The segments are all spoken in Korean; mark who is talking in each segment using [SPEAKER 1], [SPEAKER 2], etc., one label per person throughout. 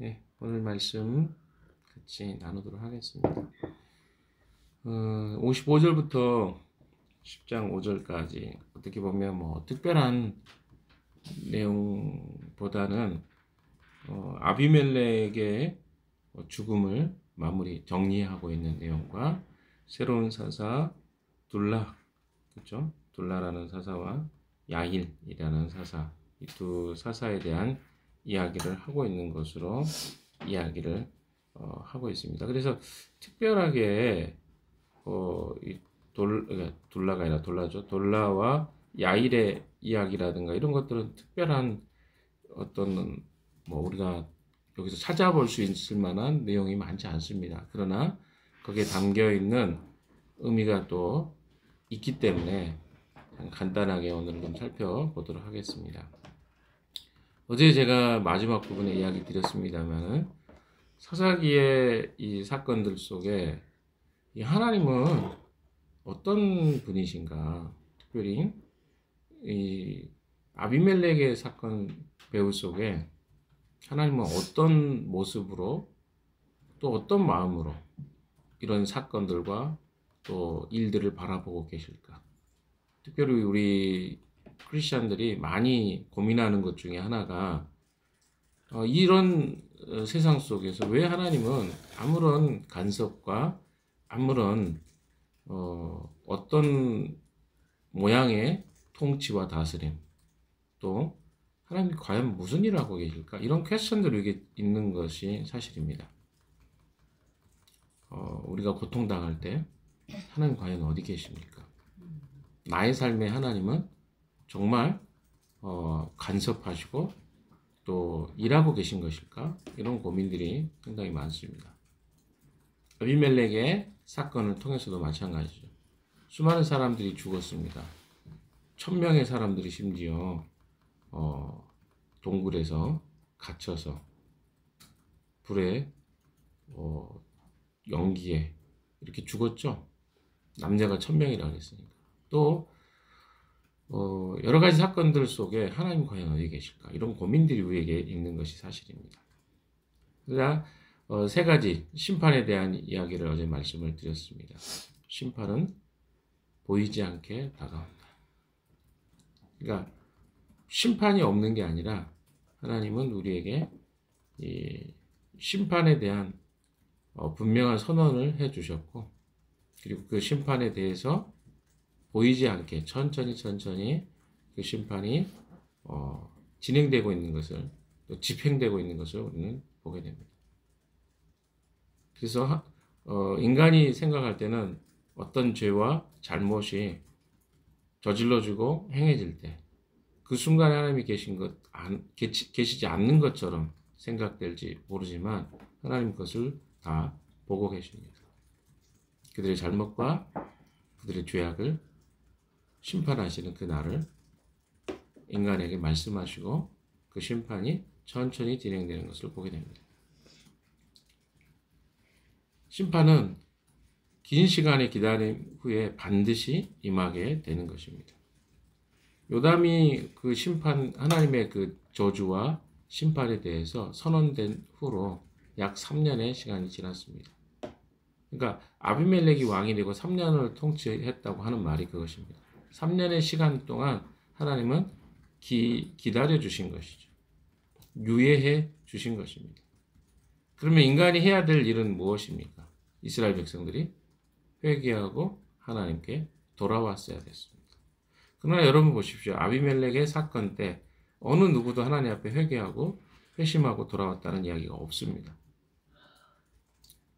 [SPEAKER 1] 네, 오늘 말씀 같이 나누도록 하겠습니다. 55절부터 10장 5절까지 어떻게 보면 뭐 특별한 내용보다는 아비멜렉의 죽음을 마무리 정리하고 있는 내용과 새로운 사사 둘라, 그렇죠? 둘라라는 사사와 야힐이라는 사사, 이 두 사사에 대한 이야기를 하고 있는 것으로 이야기를 하고 있습니다. 그래서 특별하게 그러니까 둘라가 아니라 돌라죠. 돌라와 야일의 이야기라든가 이런 것들은 특별한 어떤 뭐 우리가 여기서 찾아볼 수 있을 만한 내용이 많지 않습니다. 그러나 거기에 담겨 있는 의미가 또 있기 때문에 간단하게 오늘 좀 살펴보도록 하겠습니다. 어제 제가 마지막 부분에 이야기 드렸습니다만 사사기의 이 사건들 속에 이 하나님은 어떤 분이신가, 특별히 이 아비멜렉의 사건 배후 속에 하나님은 어떤 모습으로 또 어떤 마음으로 이런 사건들과 또 일들을 바라보고 계실까. 특별히 우리 크리스천들이 많이 고민하는 것 중에 하나가 이런 세상 속에서 왜 하나님은 아무런 간섭과 아무런 어떤 모양의 통치와 다스림, 또 하나님이 과연 무슨 일을 하고 계실까? 이런 퀘스천들이 있는 것이 사실입니다. 우리가 고통당할 때 하나님 과연 어디 계십니까? 나의 삶에 하나님은 정말 간섭하시고 또 일하고 계신 것일까? 이런 고민들이 상당히 많습니다. 아비멜렉의 사건을 통해서도 마찬가지죠. 수많은 사람들이 죽었습니다. 1000명의 사람들이 심지어 동굴에서 갇혀서 불에 연기에 이렇게 죽었죠. 남자가 1000명이라고 했으니까. 또 여러 가지 사건들 속에 하나님 과연 어디 계실까? 이런 고민들이 우리에게 있는 것이 사실입니다. 그러나 세 가지 심판에 대한 이야기를 어제 말씀을 드렸습니다. 심판은 보이지 않게 다가온다. 그러니까 심판이 없는 게 아니라 하나님은 우리에게 이 심판에 대한 분명한 선언을 해주셨고, 그리고 그 심판에 대해서 보이지 않게 천천히 그 심판이 진행되고 있는 것을, 또 집행되고 있는 것을 우리는 보게 됩니다. 그래서 인간이 생각할 때는 어떤 죄와 잘못이 저질러지고 행해질 때 그 순간에 하나님이 계시지 않는 것처럼 생각될지 모르지만 하나님 그것을 다 보고 계십니다. 그들의 잘못과 그들의 죄악을 심판하시는 그 날을 인간에게 말씀하시고 그 심판이 천천히 진행되는 것을 보게 됩니다. 심판은 긴 시간의 기다림 후에 반드시 임하게 되는 것입니다. 요담이 그 심판, 하나님의 그 저주와 심판에 대해서 선언된 후로 약 3년의 시간이 지났습니다. 그러니까 아비멜렉이 왕이 되고 3년을 통치했다고 하는 말이 그것입니다. 3년의 시간 동안 하나님은 기다려 주신 것이죠. 유예해 주신 것입니다. 그러면 인간이 해야 될 일은 무엇입니까? 이스라엘 백성들이 회개하고 하나님께 돌아왔어야 됐습니다. 그러나 여러분 보십시오. 아비멜렉의 사건 때 어느 누구도 하나님 앞에 회개하고 회심하고 돌아왔다는 이야기가 없습니다.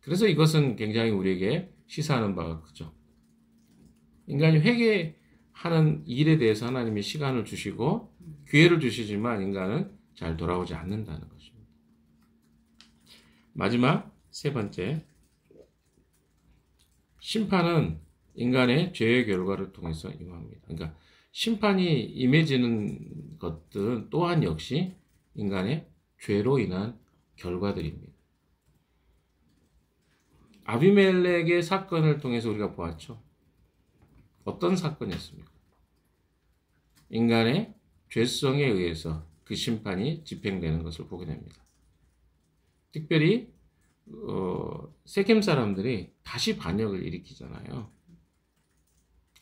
[SPEAKER 1] 그래서 이것은 굉장히 우리에게 시사하는 바가 크죠. 인간이 회개하는 일에 대해서 하나님이 시간을 주시고 기회를 주시지만 인간은 잘 돌아오지 않는다는 것입니다. 마지막 세 번째, 심판은 인간의 죄의 결과를 통해서 임합니다. 그러니까 심판이 임해지는 것들은 또한 역시 인간의 죄로 인한 결과들입니다. 아비멜렉의 사건을 통해서 우리가 보았죠. 어떤 사건이었습니까? 인간의 죄성에 의해서 그 심판이 집행되는 것을 보게 됩니다. 특별히 세겜 사람들이 다시 반역을 일으키잖아요.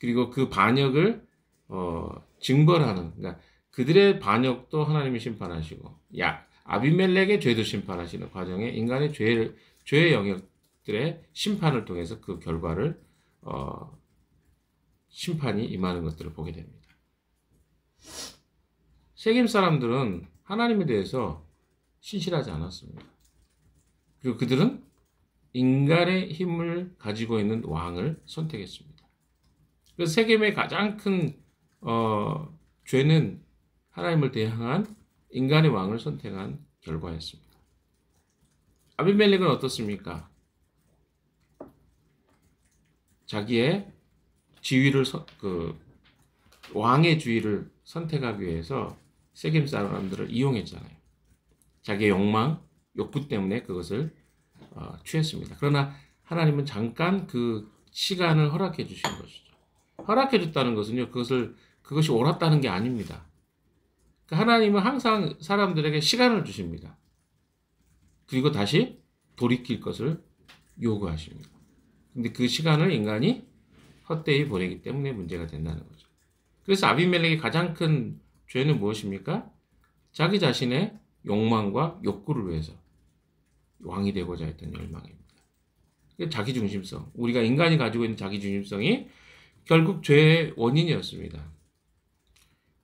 [SPEAKER 1] 그리고 그 반역을 징벌하는, 그러니까 그들의 반역도 하나님이 심판하시고, 아비멜렉의 죄도 심판하시는 과정에 인간의 죄의 영역들의 심판을 통해서 그 결과를 심판이 임하는 것들을 보게 됩니다. 세겜 사람들은 하나님에 대해서 신실하지 않았습니다. 그리고 그들은 인간의 힘을 가지고 있는 왕을 선택했습니다. 그래서 세겜의 가장 큰 죄는 하나님을 대항한 인간의 왕을 선택한 결과였습니다. 아비멜렉은 어떻습니까? 자기의 지위를 왕의 지위를 선택하기 위해서 세겜 사람들을 이용했잖아요. 자기의 욕망, 욕구 때문에 그것을 취했습니다. 그러나 하나님은 잠깐 그 시간을 허락해 주신 것이죠. 허락해 줬다는 것은요, 그것이 옳았다는 게 아닙니다. 하나님은 항상 사람들에게 시간을 주십니다. 그리고 다시 돌이킬 것을 요구하십니다. 근데 그 시간을 인간이 헛되이 보내기 때문에 문제가 된다는 거죠. 그래서 아비멜렉의 가장 큰 죄는 무엇입니까? 자기 자신의 욕망과 욕구를 위해서 왕이 되고자 했던 열망입니다. 자기중심성, 우리가 인간이 가지고 있는 자기중심성이 결국 죄의 원인이었습니다.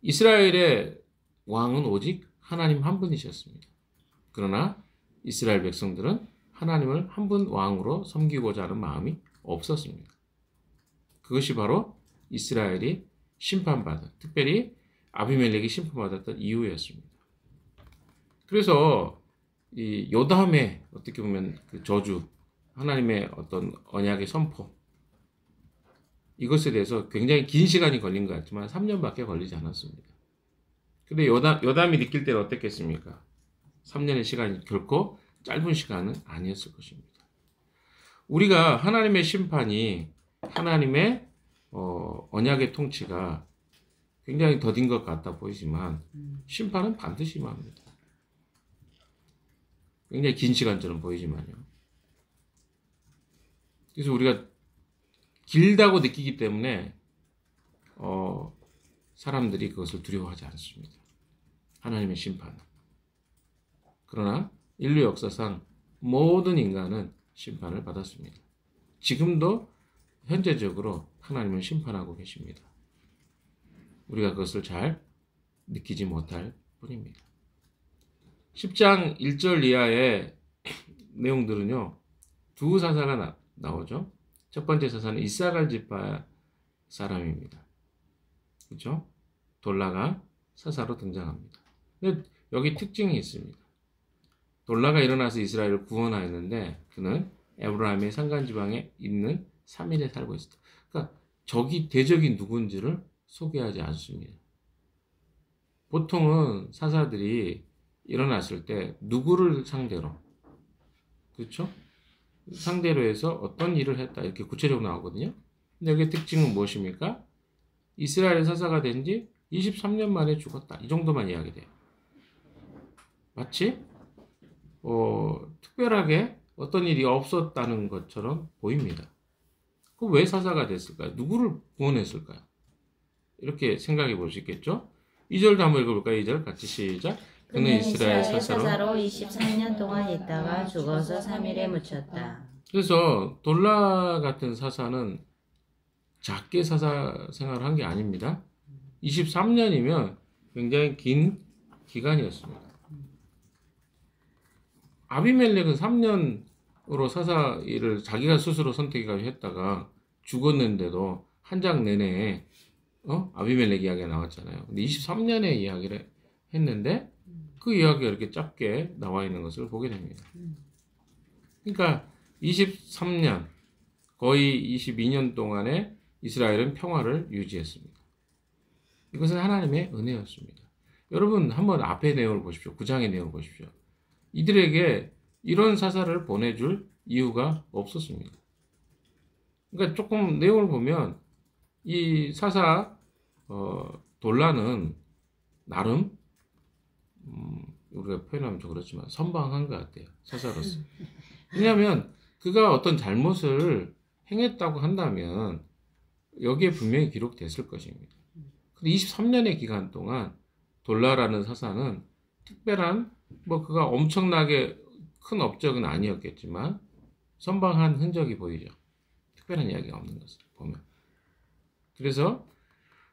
[SPEAKER 1] 이스라엘의 왕은 오직 하나님 한 분이셨습니다. 그러나 이스라엘 백성들은 하나님을 한 분 왕으로 섬기고자 하는 마음이 없었습니다. 그것이 바로 이스라엘이 심판받은, 특별히 아비멜렉이 심판받았던 이유였습니다. 그래서 이 요담의 어떻게 보면 그 저주, 하나님의 어떤 언약의 선포, 이것에 대해서 굉장히 긴 시간이 걸린 것 같지만 3년밖에 걸리지 않았습니다. 근데 요담이 느낄 때는 어땠겠습니까? 3년의 시간이 결코 짧은 시간은 아니었을 것입니다. 우리가 하나님의 심판이, 하나님의 언약의 통치가 굉장히 더딘 것 같아 보이지만 심판은 반드시 임합니다. 굉장히 긴 시간처럼 보이지만요. 그래서 우리가 길다고 느끼기 때문에 사람들이 그것을 두려워하지 않습니다. 하나님의 심판. 그러나 인류 역사상 모든 인간은 심판을 받았습니다. 지금도 현재적으로 하나님은 심판하고 계십니다. 우리가 그것을 잘 느끼지 못할 뿐입니다. 10장 1절 이하의 내용들은요, 두 사사가 나오죠. 첫 번째 사사는 이사갈 지파 사람입니다. 그렇죠? 돌라가 사사로 등장합니다. 근데 여기 특징이 있습니다. 돌라가 일어나서 이스라엘을 구원하였는데 그는 에브라임의 산간지방에 있는 3일에 살고 있었다. 그러니까 적이 대적이 누군지를 소개하지 않습니다. 보통은 사사들이 일어났을 때 누구를 상대로, 그렇죠? 상대로 해서 어떤 일을 했다 이렇게 구체적으로 나오거든요. 근데 여기의 특징은 무엇입니까? 이스라엘 사사가 된 지 23년 만에 죽었다. 이 정도만 이야기돼요. 마치 특별하게 어떤 일이 없었다는 것처럼 보입니다. 그럼 왜 사사가 됐을까요? 누구를 구원했을까요? 이렇게 생각해 볼 수 있겠죠? 2절도 한번 읽어볼까요? 2절 같이 시작. 그는 이스라엘 사사로
[SPEAKER 2] 23년 동안 있다가 죽어서 3일에 묻혔다.
[SPEAKER 1] 그래서 돌라 같은 사사는 작게 사사 생활을 한 게 아닙니다. 23년이면 굉장히 긴 기간이었습니다. 아비멜렉은 3년으로 사사 일을 자기가 스스로 선택해가지고 했다가 죽었는데도 한 장 내내 아비멜렉 이야기가 나왔잖아요. 근데 23년의 이야기를 했는데 그 이야기가 이렇게 짧게 나와 있는 것을 보게 됩니다. 그러니까 23년, 거의 22년 동안에 이스라엘은 평화를 유지했습니다. 이것은 하나님의 은혜였습니다. 여러분 한번 앞의 내용을 보십시오. 9장의 내용을 보십시오. 이들에게 이런 사사를 보내줄 이유가 없었습니다. 그러니까 조금 내용을 보면 이 사사 돌라는 나름 우리가 표현하면 좀 그렇지만 선방한 것 같아요. 서사로서. 왜냐하면 그가 어떤 잘못을 행했다고 한다면 여기에 분명히 기록됐을 것입니다. 23년의 기간 동안 돌라라는 사사는 특별한 뭐 그가 엄청나게 큰 업적은 아니었겠지만 선방한 흔적이 보이죠. 특별한 이야기가 없는 것을 보면. 그래서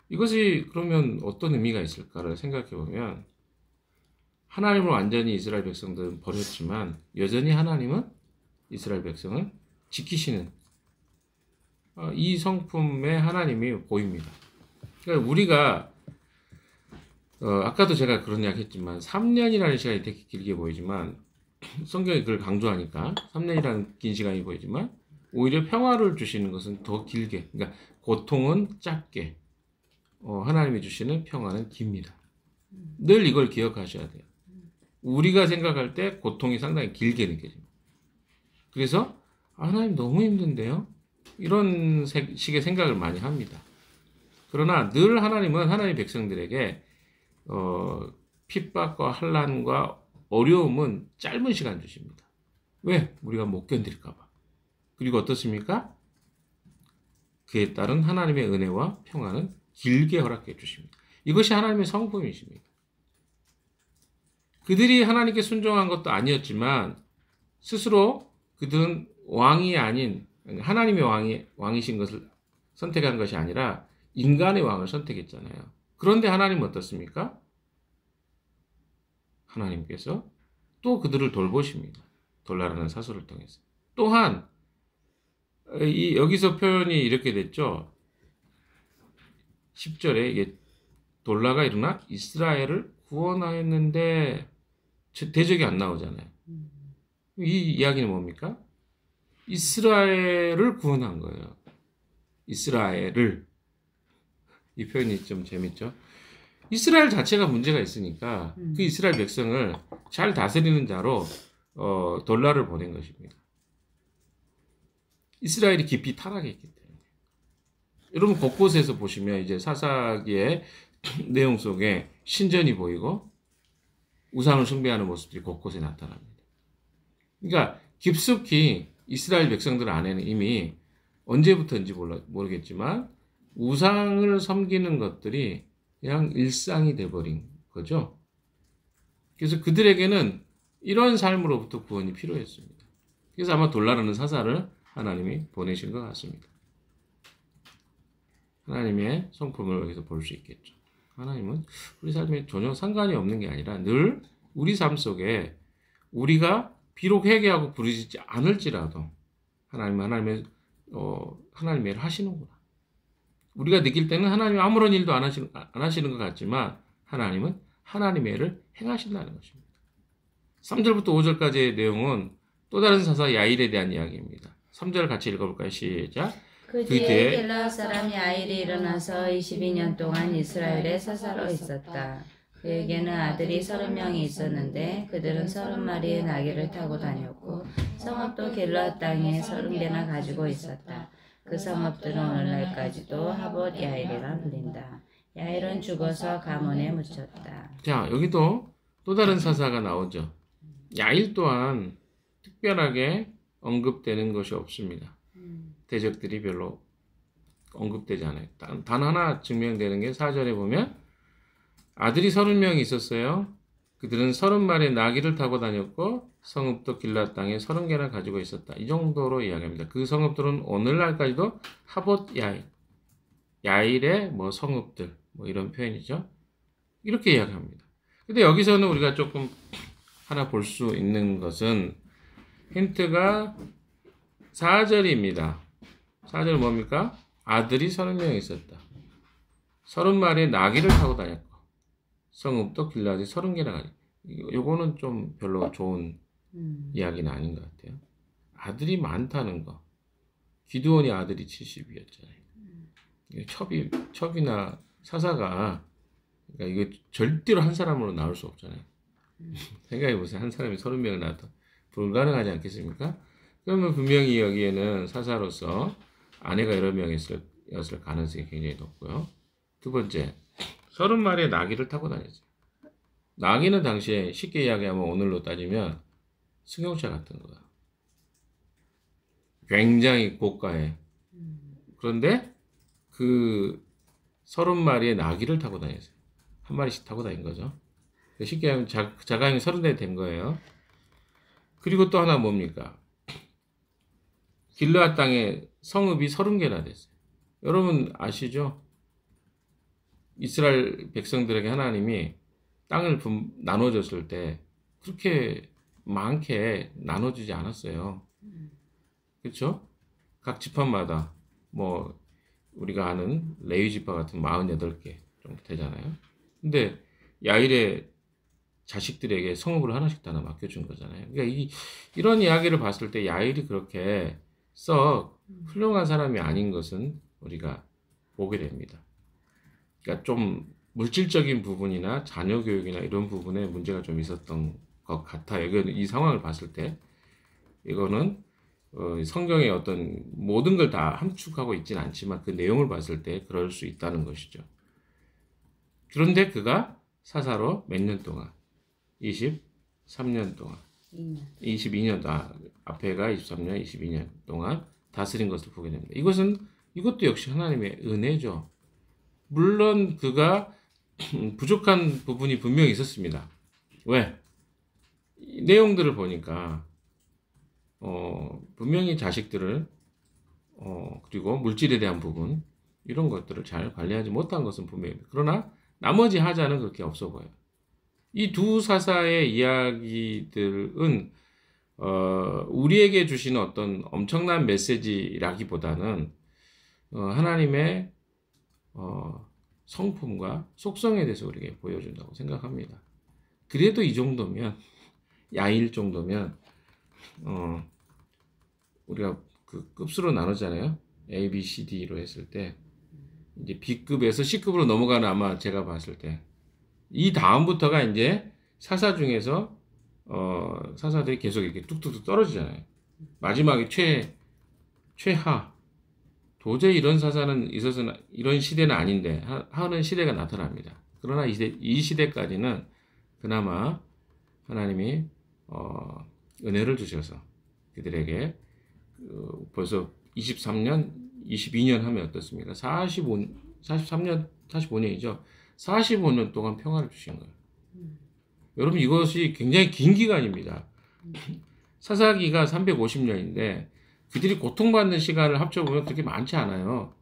[SPEAKER 1] 이것이 그러면 어떤 의미가 있을까를 생각해 보면 하나님을 완전히 이스라엘 백성들은 버렸지만 여전히 하나님은 이스라엘 백성을 지키시는 이 성품의 하나님이 보입니다. 그러니까 우리가 아까도 제가 그런 이야기 했지만 3년이라는 시간이 되게 길게 보이지만 성경이 그걸 강조하니까 3년이라는 긴 시간이 보이지만 오히려 평화를 주시는 것은 더 길게, 그러니까 고통은 짧게, 하나님이 주시는 평화는 깁니다. 늘 이걸 기억하셔야 돼요. 우리가 생각할 때 고통이 상당히 길게 느껴집니다. 그래서 하나님 너무 힘든데요? 이런 식의 생각을 많이 합니다. 그러나 늘 하나님은 하나님의 백성들에게 핍박과 환난과 어려움은 짧은 시간 주십니다. 왜? 우리가 못 견딜까 봐. 그리고 어떻습니까? 그에 따른 하나님의 은혜와 평화는 길게 허락해 주십니다. 이것이 하나님의 성품이십니다. 그들이 하나님께 순종한 것도 아니었지만 스스로 그들은 왕이 아닌 하나님의 왕이신 것을 선택한 것이 아니라 인간의 왕을 선택했잖아요. 그런데 하나님은 어떻습니까? 하나님께서 또 그들을 돌보십니다. 돌라라는 사설을 통해서. 또한 여기서 표현이 이렇게 됐죠. 10절에 이게 돌라가 일어나 이스라엘을 구원하였는데 대적이 안 나오잖아요. 이 이야기는 뭡니까? 이스라엘을 구원한 거예요. 이스라엘을. 이 표현이 좀 재밌죠? 이스라엘 자체가 문제가 있으니까 그 이스라엘 백성을 잘 다스리는 자로 돌라를 보낸 것입니다. 이스라엘이 깊이 타락했기 때문에. 여러분 곳곳에서 보시면 이제 사사기의 내용 속에 신전이 보이고 우상을 숭배하는 모습들이 곳곳에 나타납니다. 그러니까 깊숙이 이스라엘 백성들 안에는 이미 언제부터인지 모르겠지만 우상을 섬기는 것들이 그냥 일상이 돼버린 거죠. 그래서 그들에게는 이런 삶으로부터 구원이 필요했습니다. 그래서 아마 돌라라는 사사를 하나님이 보내신 것 같습니다. 하나님의 성품을 여기서 볼 수 있겠죠. 하나님은 우리 삶에 전혀 상관이 없는 게 아니라 늘 우리 삶 속에 우리가 비록 회개하고 부르짖지 않을지라도 하나님의 일을 하시는구나. 우리가 느낄 때는 하나님이 아무런 일도 안 하시는 것 같지만 하나님은 하나님의 일을 행하신다는 것입니다. 3절부터 5절까지의 내용은 또 다른 사사 야일에 대한 이야기입니다. 3절 같이 읽어볼까요? 시작.
[SPEAKER 2] 그 뒤에 길라 사람 야일이 일어나서 22년 동안 이스라엘에 사사로 있었다. 그에게는 아들이 30명이 있었는데 그들은 30마리의 나귀를 타고 다녔고 성읍도 길라 땅에 30개나 가지고 있었다. 그 성읍들은 오늘날까지도 하봇 야일이라 불린다. 야일은 죽어서 가문에 묻혔다.
[SPEAKER 1] 자, 여기도 또 다른 사사가 나오죠. 야일 또한 특별하게 언급되는 것이 없습니다. 대적들이 별로 언급되지 않아요. 단 하나 증명되는 게 4절에 보면 아들이 30명이 있었어요. 그들은 30마리의 나귀를 타고 다녔고 성읍도 길라 땅에 30개나 가지고 있었다. 이 정도로 이야기합니다. 그 성읍들은 오늘날까지도 하봇 야일, 야일의 뭐 성읍들 뭐 이런 표현이죠. 이렇게 이야기합니다. 근데 여기서는 우리가 조금 하나 볼 수 있는 것은 힌트가 4절입니다. 4절은 뭡니까? 아들이 30명이 있었다. 30마리의 나귀를 타고 다녔고 성읍도 길라지 30개나 가지고. 요거는 좀 별로 좋은 이야기는 아닌 것 같아요. 아들이 많다는 거. 기드온이 아들이 70이었잖아요. 첩이나 사사가 그러니까 이거 절대로 한 사람으로 나올 수 없잖아요. 생각해보세요. 한 사람이 30명을 낳아도 불가능하지 않겠습니까? 그러면 분명히 여기에는 사사로서 아내가 여러 명이었을 가능성이 굉장히 높고요. 두 번째, 30마리의 나귀를 타고 다녔어요. 나귀는 당시에 쉽게 이야기하면 오늘로 따지면 승용차 같은 거야. 굉장히 고가에. 그런데 그 30마리의 나귀를 타고 다녔어요. 한 마리씩 타고 다닌 거죠. 쉽게 하면 자가용이 30대 된 거예요. 그리고 또 하나 뭡니까? 길르앗 땅에 성읍이 30개나 됐어요. 여러분 아시죠? 이스라엘 백성들에게 하나님이 땅을 나눠줬을 때 그렇게 많게 나눠주지 않았어요. 그렇죠? 각 지파마다 뭐 우리가 아는 레위 지파 같은 48개 정도 되잖아요. 근데 야일의 자식들에게 성읍을 하나씩 다 맡겨준 거잖아요. 그러니까 이런 이야기를 봤을 때 야일이 그렇게 썩 훌륭한 사람이 아닌 것은 우리가 보게 됩니다. 그러니까 좀 물질적인 부분이나 자녀 교육이나 이런 부분에 문제가 좀 있었던 것 같아요. 이 상황을 봤을 때 이거는 성경의 어떤 모든 걸 다 함축하고 있지는 않지만 그 내용을 봤을 때 그럴 수 있다는 것이죠. 그런데 그가 사사로 몇 년 동안 23년 동안 22년 앞에가 23년 22년 동안 다스린 것을 보게 됩니다. 이것도 역시 하나님의 은혜죠. 물론 그가 부족한 부분이 분명히 있었습니다. 왜? 내용들을 보니까 분명히 자식들을 그리고 물질에 대한 부분 이런 것들을 잘 관리하지 못한 것은 분명합니다. 그러나 나머지 하자는 그렇게 없어 보여요. 이 두 사사의 이야기들은 우리에게 주시는 어떤 엄청난 메시지라기보다는 하나님의 성품과 속성에 대해서 우리에게 보여준다고 생각합니다. 그래도 이 정도면 야일 정도면 우리가 그 급수로 나누잖아요. A, B, C, D로 했을 때 이제 B급에서 C급으로 넘어가는 아마 제가 봤을 때 이 다음부터가 이제 사사 중에서 사사들이 계속 이렇게 뚝뚝뚝 떨어지잖아요. 마지막에 최하 도저히 이런 사사는 있어서는 이런 시대는 아닌데 하는 시대가 나타납니다. 그러나 이 시대까지는 그나마 하나님이 은혜를 주셔서 그들에게 벌써 23년, 22년 하면 어떻습니까? 43년, 45년이죠. 45년 동안 평화를 주신 거예요. 여러분 이것이 굉장히 긴 기간입니다. 사사기가 350년인데 그들이 고통받는 시간을 합쳐보면 그렇게 많지 않아요.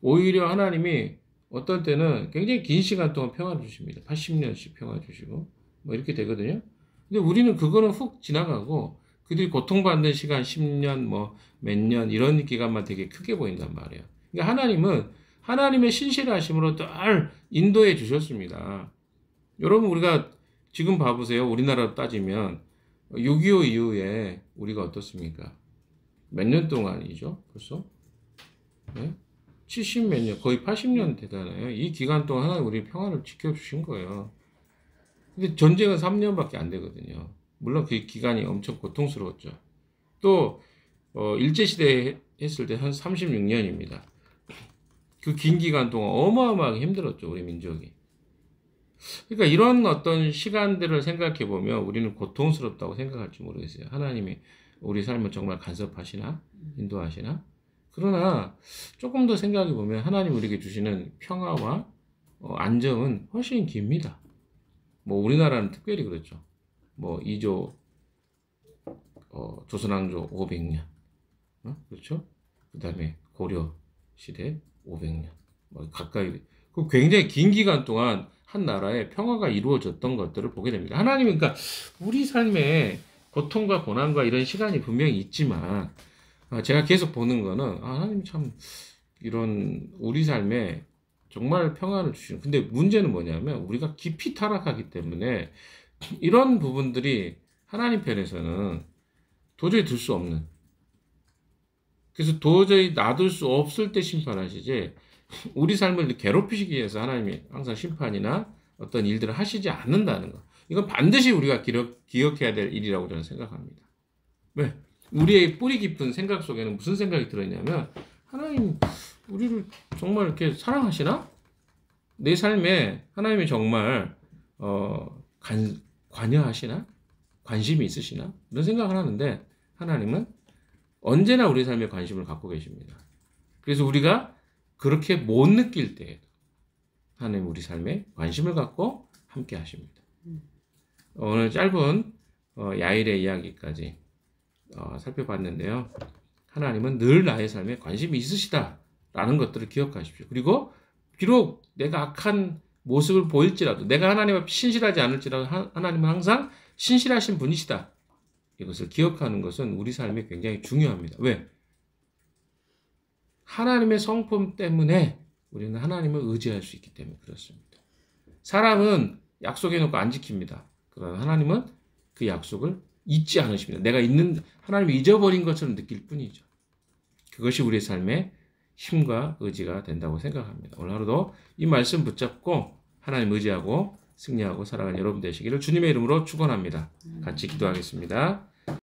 [SPEAKER 1] 오히려 하나님이 어떤 때는 굉장히 긴 시간 동안 평화를 주십니다. 80년씩 평화 주시고 뭐 이렇게 되거든요. 근데 우리는 그거는 훅 지나가고 그들이 고통받는 시간 10년 뭐 몇 년 이런 기간만 되게 크게 보인단 말이에요. 그러니까 하나님은 하나님의 신실하심으로 늘 인도해 주셨습니다. 여러분 우리가 지금 봐보세요. 우리나라로 따지면 6.25 이후에 우리가 어떻습니까? 몇 년 동안이죠? 벌써? 네? 70 몇 년, 거의 80년 되잖아요. 이 기간 동안 하나님 우리 평화를 지켜주신 거예요. 근데 전쟁은 3년밖에 안 되거든요. 물론 그 기간이 엄청 고통스러웠죠. 또 일제시대 했을 때 한 36년입니다. 그 긴 기간 동안 어마어마하게 힘들었죠. 우리 민족이. 그러니까 이런 어떤 시간들을 생각해 보면 우리는 고통스럽다고 생각할지 모르겠어요. 하나님이 우리 삶을 정말 간섭하시나? 인도하시나? 그러나 조금 더 생각해 보면 하나님 우리에게 주시는 평화와 안정은 훨씬 깁니다. 뭐 우리나라는 특별히 그렇죠. 뭐 2조 조선왕조 500년 그렇죠? 그 다음에 고려 시대 500년 뭐 가까이 그 굉장히 긴 기간 동안 한 나라에 평화가 이루어졌던 것들을 보게 됩니다. 하나님은 그러니까 우리 삶에 고통과 고난과 이런 시간이 분명히 있지만 제가 계속 보는 거는 하나님 참 이런 우리 삶에 정말 평안을 주시는. 근데 문제는 뭐냐면 우리가 깊이 타락하기 때문에 이런 부분들이 하나님 편에서는 도저히 들 수 없는. 그래서 도저히 놔둘 수 없을 때 심판하시지 우리 삶을 괴롭히시기 위해서 하나님이 항상 심판이나 어떤 일들을 하시지 않는다는 거. 이건 반드시 우리가 기억해야 될 일이라고 저는 생각합니다. 왜? 우리의 뿌리 깊은 생각 속에는 무슨 생각이 들어있냐면 하나님 우리를 정말 이렇게 사랑하시나? 내 삶에 하나님이 정말 관여하시나? 관심이 있으시나? 이런 생각을 하는데 하나님은 언제나 우리 삶에 관심을 갖고 계십니다. 그래서 우리가 그렇게 못 느낄 때 하나님 우리 삶에 관심을 갖고 함께 하십니다. 오늘 짧은 야일의 이야기까지 살펴봤는데요. 하나님은 늘 나의 삶에 관심이 있으시다라는 것들을 기억하십시오. 그리고 비록 내가 악한 모습을 보일지라도 내가 하나님 앞에 신실하지 않을지라도 하나님은 항상 신실하신 분이시다. 이것을 기억하는 것은 우리 삶에 굉장히 중요합니다. 왜? 하나님의 성품 때문에 우리는 하나님을 의지할 수 있기 때문에 그렇습니다. 사람은 약속해놓고 안 지킵니다. 그러나 하나님은 그 약속을 잊지 않으십니다. 내가 하나님이 잊어버린 것처럼 느낄 뿐이죠. 그것이 우리의 삶의 힘과 의지가 된다고 생각합니다. 오늘 하루도 이 말씀 붙잡고 하나님 의지하고 승리하고 살아가는 여러분 되시기를 주님의 이름으로 축원합니다. 같이 기도하겠습니다.